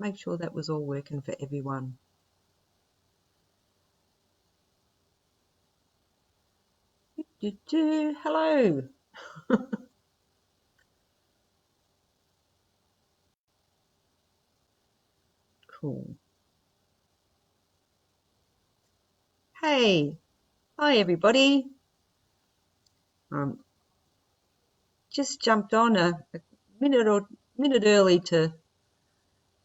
make sure that was all working for everyone. Hello. Cool. Hey, hi everybody. Just jumped on a minute early to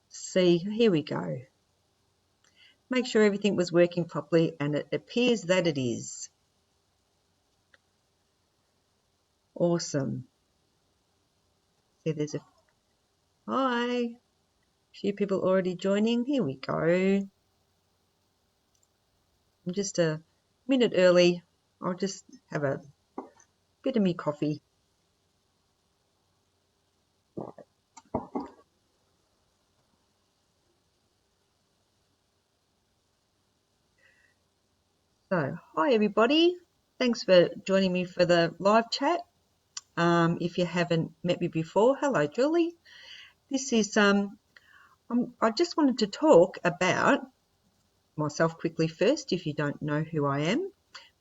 see. Here we go. Make sure everything was working properly, and it appears that it is. Awesome. See, there's a hi. Few people already joining. Here we go. I'm just a minute early. I'll just have a bit of me coffee. So, hi everybody. Thanks for joining me for the live chat. If you haven't met me before, hello Julie. This is I just wanted to talk about myself quickly first, if you don't know who I am.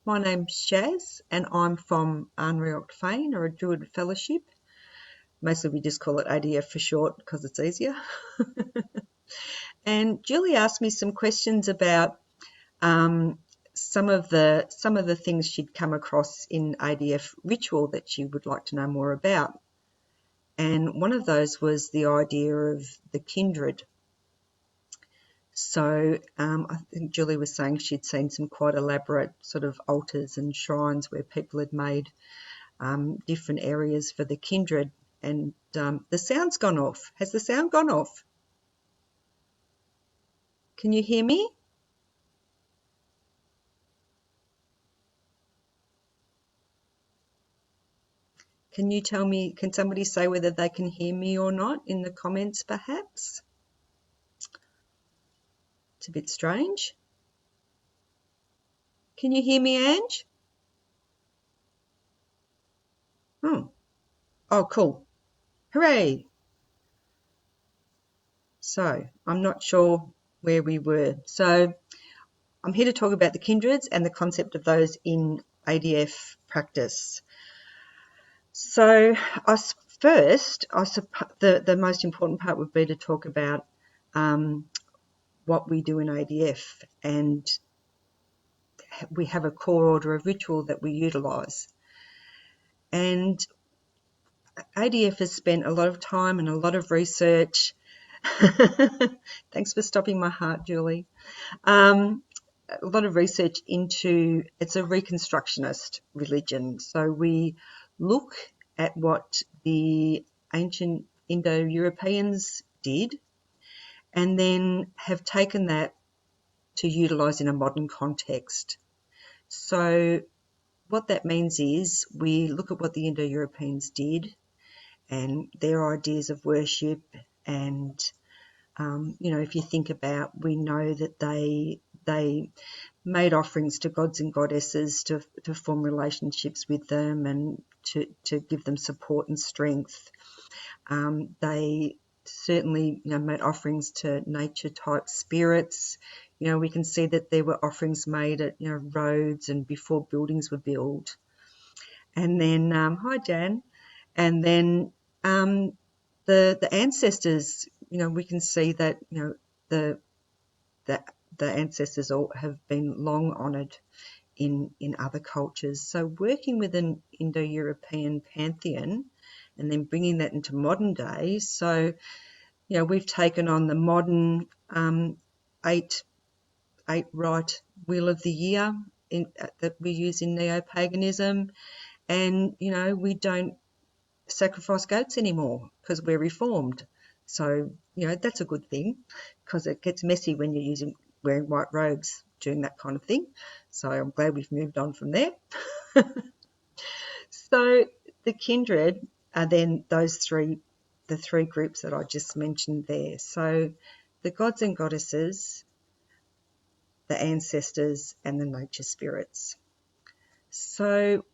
My name's Shaz, and I'm from nDraíocht Féin, or a Druid Fellowship. Mostly we just call it ADF for short because it's easier. And Julie asked me some questions about some of the things she'd come across in ADF ritual that she would like to know more about. And one of those was the idea of the kindred. So I think Julie was saying she'd seen some quite elaborate sort of altars and shrines where people had made different areas for the kindred. And the sound's gone off. Has the sound gone off? Can you hear me? Can you tell me, can somebody say whether they can hear me or not in the comments perhaps? It's a bit strange. Can you hear me, Ange? Oh, cool. Hooray. So I'm not sure where we were. So I'm here to talk about the kindreds and the concept of those in ADF practice. So the most important part would be to talk about what we do in ADF, and we have a core order of ritual that we utilise. And ADF has spent a lot of time and a lot of research. Thanks for stopping my heart, Julie. A lot of research into, it's a reconstructionist religion. So we look at what the ancient Indo-Europeans did and then have taken that to utilise in a modern context. So what that means is we look at what the Indo-Europeans did and their ideas of worship, and if you think about, we know that they made offerings to gods and goddesses to form relationships with them and to give them support and strength. They certainly made offerings to nature type spirits. We can see that there were offerings made at roads and before buildings were built. And then hi Jan. And then the ancestors, we can see that the ancestors all have been long honoured in other cultures. So working with an Indo-European pantheon and then bringing that into modern day. So we've taken on the modern eight rite wheel of the year that we use in neo-paganism, and we don't sacrifice goats anymore because we're reformed. So that's a good thing, because it gets messy when you're wearing white robes doing that kind of thing. So I'm glad we've moved on from there. So the kindred are then the three groups that I just mentioned there. So the gods and goddesses, the ancestors, and the nature spirits. So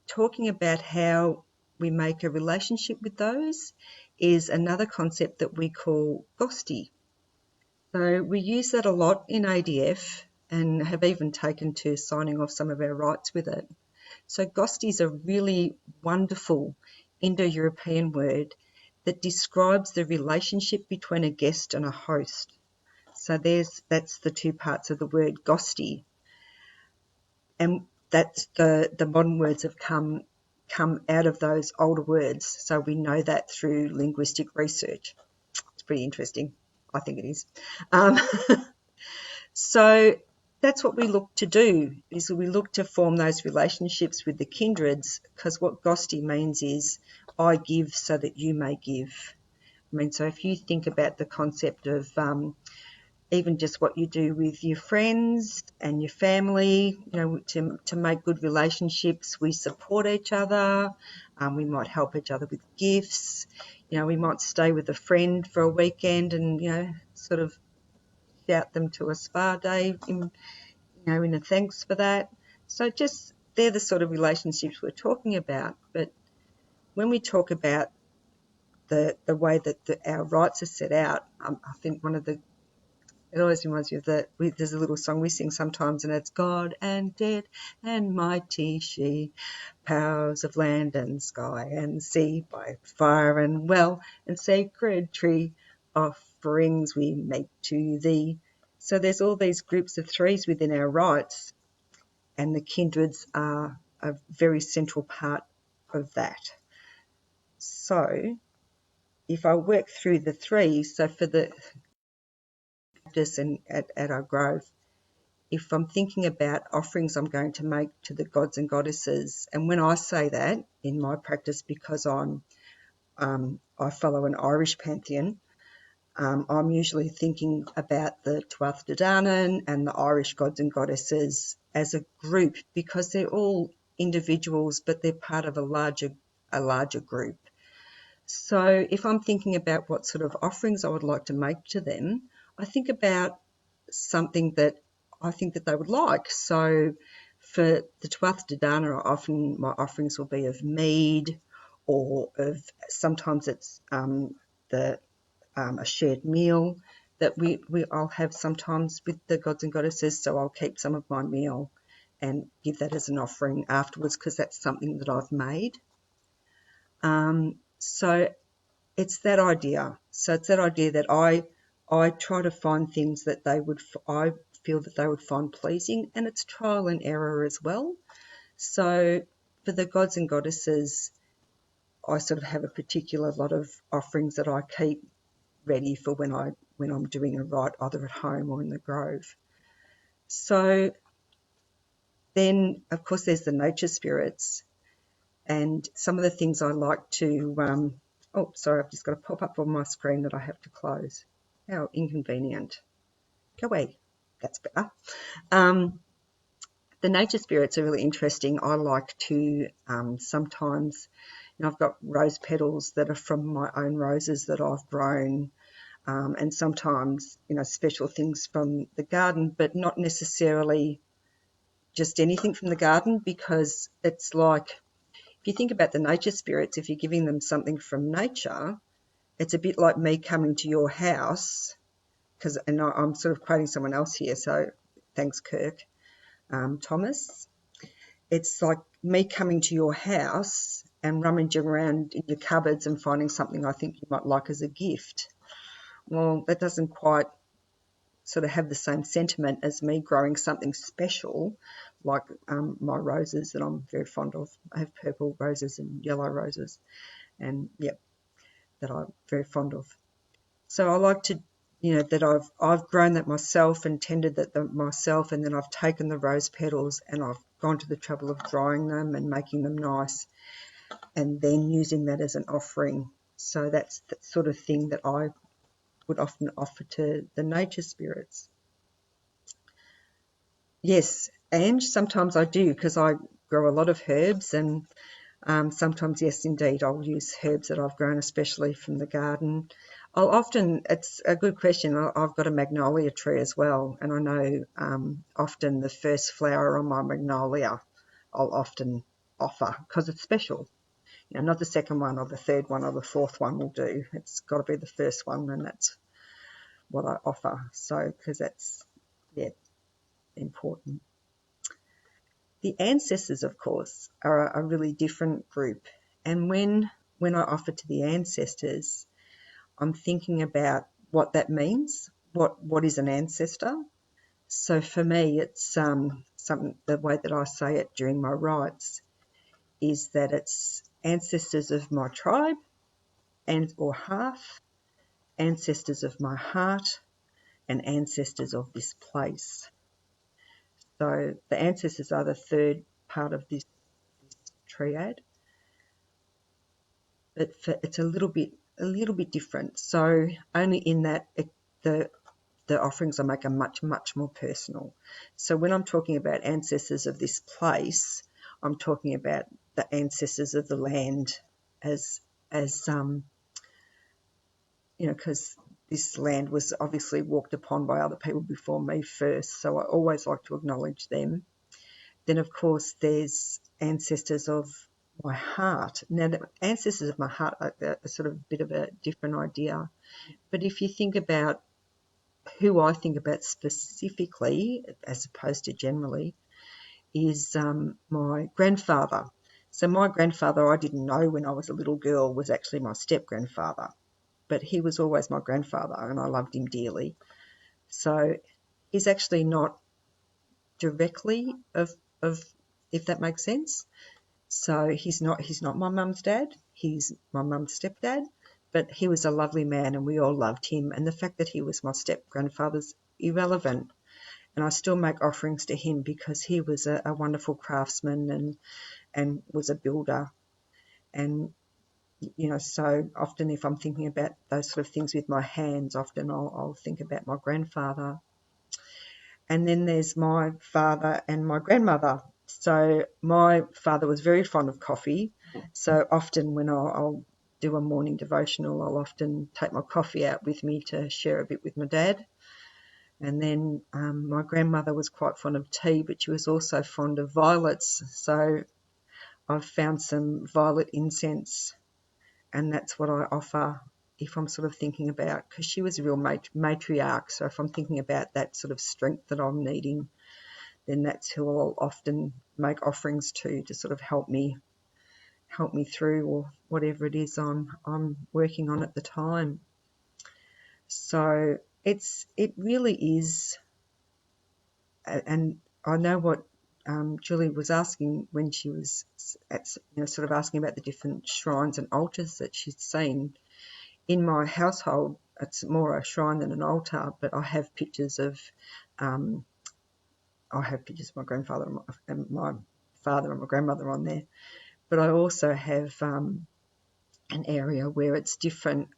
talking about how we make a relationship with those is another concept that we call Gosti. So we use that a lot in ADF and have even taken to signing off some of our rights with it. So Gosti is a really wonderful Indo-European word that describes the relationship between a guest and a host. So that's the two parts of the word Gosti. And that's the modern words have come out of those older words. So we know that through linguistic research. It's pretty interesting. I think it is. So that's what we look to do, is we look to form those relationships with the kindreds, because what Gosti means is I give so that you may give. I mean, so if you think about the concept of even just what you do with your friends and your family, to make good relationships, we support each other. We might help each other with gifts. We might stay with a friend for a weekend and, sort of shout them to a spa day in a thanks for that. So just they're the sort of relationships we're talking about. But when we talk about the way that our rights are set out, I think it always reminds me of there's a little song we sing sometimes, and it's God and dead and mighty she, powers of land and sky and sea, by fire and well and sacred tree, offerings we make to thee. So there's all these groups of threes within our rights, and the kindreds are a very central part of that. So if I work through the threes, so for the practice and at our grove, if I'm thinking about offerings I'm going to make to the gods and goddesses, and when I say that in my practice, because I follow an Irish pantheon, I'm usually thinking about the Tuatha De Danann and the Irish gods and goddesses as a group, because they're all individuals, but they're part of a larger group. So if I'm thinking about what sort of offerings I would like to make to them, I think about something that I think that they would like. So for the Tuatha De Danann, often my offerings will be of mead, or of sometimes it's a shared meal that I'll have sometimes with the gods and goddesses. So I'll keep some of my meal and give that as an offering afterwards, because that's something that I've made. So it's that idea. So it's that idea that I try to find things that I feel that they would find pleasing, and it's trial and error as well. So for the gods and goddesses, I sort of have a particular lot of offerings that I keep ready for when I'm doing a rite, either at home or in the grove. So then, of course, there's the nature spirits, and some of the things I like to oh, sorry, I've just got a pop-up on my screen that I have to close. How inconvenient. Go away. That's better. The nature spirits are really interesting. I like to sometimes, I've got rose petals that are from my own roses that I've grown, and sometimes, special things from the garden, but not necessarily just anything from the garden, because it's like, if you think about the nature spirits, if you're giving them something from nature, it's a bit like me coming to your house, and I'm sort of quoting someone else here, so thanks, Kirk Thomas. It's like me coming to your house and rummaging around in your cupboards and finding something I think you might like as a gift. Well, that doesn't quite sort of have the same sentiment as me growing something special, like my roses that I'm very fond of. I have purple roses and yellow roses, and that I'm very fond of. So I like to, that I've grown that myself and tended that myself, and then I've taken the rose petals and I've gone to the trouble of drying them and making them nice, and then using that as an offering. So that's the sort of thing that I would often offer to the nature spirits. Yes, and sometimes I do, because I grow a lot of herbs, and sometimes, yes, indeed, I'll use herbs that I've grown, especially from the garden. It's a good question. I've got a magnolia tree as well, and I know often the first flower on my magnolia I'll often offer, because it's special. Not the second one or the third one or the fourth one will do. It's got to be the first one, and that's what I offer. So, because that's, yeah, important. The ancestors, of course, are a really different group. And when I offer to the ancestors, I'm thinking about what that means. What is an ancestor? So for me, it's the way that I say it during my rites is that it's ancestors of my tribe and or half, ancestors of my heart, and ancestors of this place. So the ancestors are the third part of this triad, but it's a little bit different. So only in that the offerings I make are much more personal. So when I'm talking about ancestors of this place, I'm talking about the ancestors of the land, as because this land was obviously walked upon by other people before me first. So I always like to acknowledge them. Then, of course, there's ancestors of my heart. Now, the ancestors of my heart are sort of a bit of a different idea. But if you think about who I think about specifically, as opposed to generally, is my grandfather. So my grandfather, I didn't know when I was a little girl, was actually my step-grandfather. But he was always my grandfather, and I loved him dearly. So he's actually not directly of if that makes sense. So he's not my mum's dad. He's my mum's stepdad, but he was a lovely man, and we all loved him. And the fact that he was my step-grandfather's irrelevant. And I still make offerings to him because he was a wonderful craftsman and was a builder. And so often if I'm thinking about those sort of things with my hands, often I'll think about my grandfather. And then there's my father and my grandmother. So my father was very fond of coffee. So often when I'll do a morning devotional, I'll often take my coffee out with me to share a bit with my dad. And then my grandmother was quite fond of tea, but she was also fond of violets. So I've found some violet incense, and that's what I offer if I'm sort of thinking about, because she was a real matriarch. So if I'm thinking about that sort of strength that I'm needing, then that's who I'll often make offerings to sort of help me through, or whatever it is I'm working on at the time. So it really is, and I know what Julie was asking when she was sort of asking about the different shrines and altars that she's seen. In my household, it's more a shrine than an altar, but I have pictures of my grandfather and my father and my grandmother on there. But I also have an area where it's different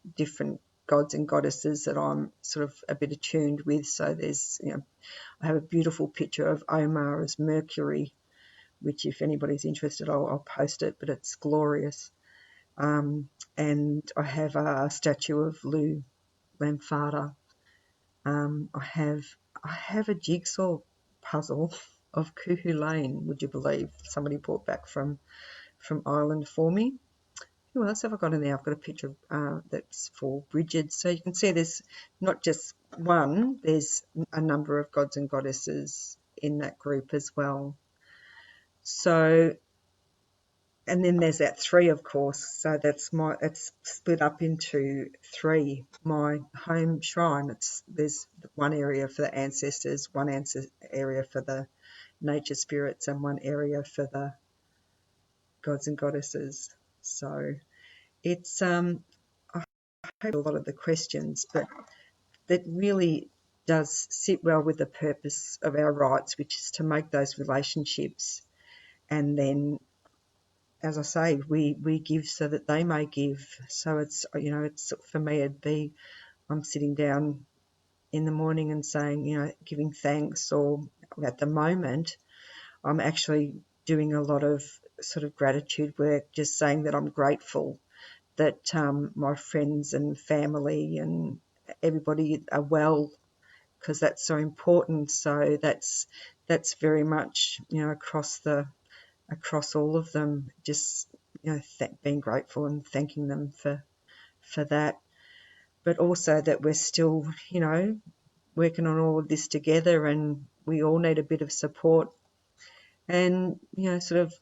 gods and goddesses that I'm sort of a bit attuned with. So there's, I have a beautiful picture of Omar as Mercury, which if anybody's interested, I'll post it, but it's glorious. And I have a statue of Lou Lamfarter. I have a jigsaw puzzle of Kuhu Lane, would you believe? Somebody brought back from Ireland for me. Who else have I got in there? I've got a picture that's for Bridget. So you can see there's not just one, there's a number of gods and goddesses in that group as well. So, and then there's that 3, of course. So it's split up into 3. My home shrine, there's one area for the ancestors, one area for the nature spirits, and one area for the gods and goddesses. So it's I hope a lot of the questions, but that really does sit well with the purpose of our rites, which is to make those relationships. And then, as I say, we give so that they may give. So it's, it's for me, it'd be, I'm sitting down in the morning and saying, giving thanks, or at the moment, I'm actually doing a lot of sort of gratitude work, just saying that I'm grateful that my friends and family and everybody are well, because that's so important. So that's very much, across all of them, just being grateful and thanking them for that. but also that we're still, you know, working on all of this together, and we all need a bit of support, and, you know, sort of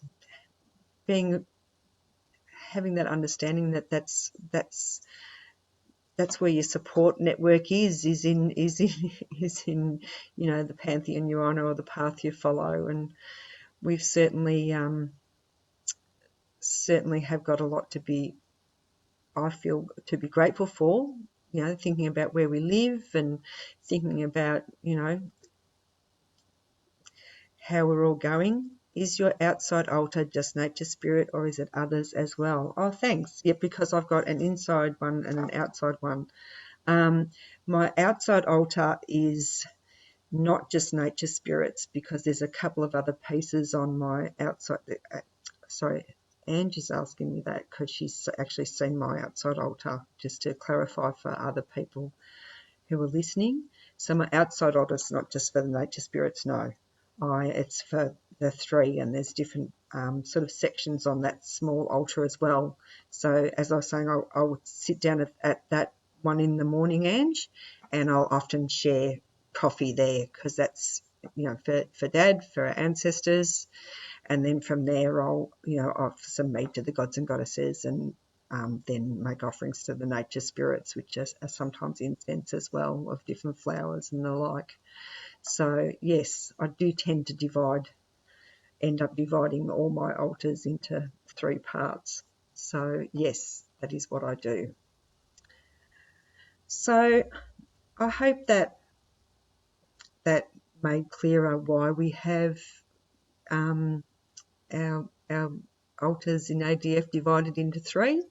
having that understanding that that's where your support network is in you know, the pantheon you honour or the path you follow. And we've certainly have got a lot to be, I feel, to be grateful for, you know, thinking about where we live and thinking about, you know, how we're all going. Is your outside altar just nature spirit, or is it others as well? Oh, thanks. Yeah, because I've got an inside one and an outside one. My outside altar is not just nature spirits, because there's a couple of other pieces on my outside. Sorry, Angie's asking me that because she's actually seen my outside altar, just to clarify for other people who are listening. So my outside altar is not just for the nature spirits, no. It's for the three, and there's different sort of sections on that small altar as well. So as I was saying, I'll sit down at that one in the morning, Ange, and I'll often share coffee there, because that's, you know, for Dad, for our ancestors, and then from there I'll, you know, offer some meat to the gods and goddesses, and then make offerings to the nature spirits, which are sometimes incense as well, of different flowers and the like. So yes, I do tend to end up dividing all my altars into 3 parts. So yes, that is what I do. So I hope that made clearer why we have our altars in ADF divided into 3.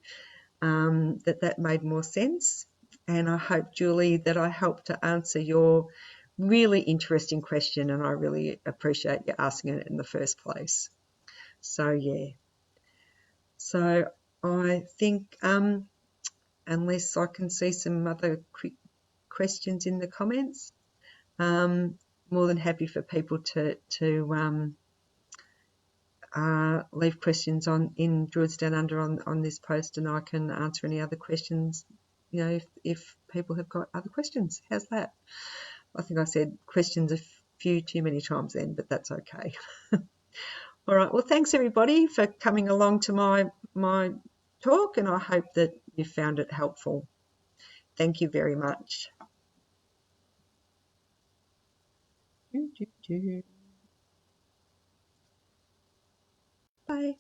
That made more sense. And I hope, Julie, that I helped to answer your really interesting question, and I really appreciate you asking it in the first place. So yeah. So I think unless I can see some other quick questions in the comments, more than happy for people to leave questions in Druids Down Under on this post, and I can answer any other questions, you know, if people have got other questions. How's that? I think I said questions a few too many times then, but that's okay. All right, well, thanks everybody for coming along to my talk, and I hope that you found it helpful. Thank you very much. Bye.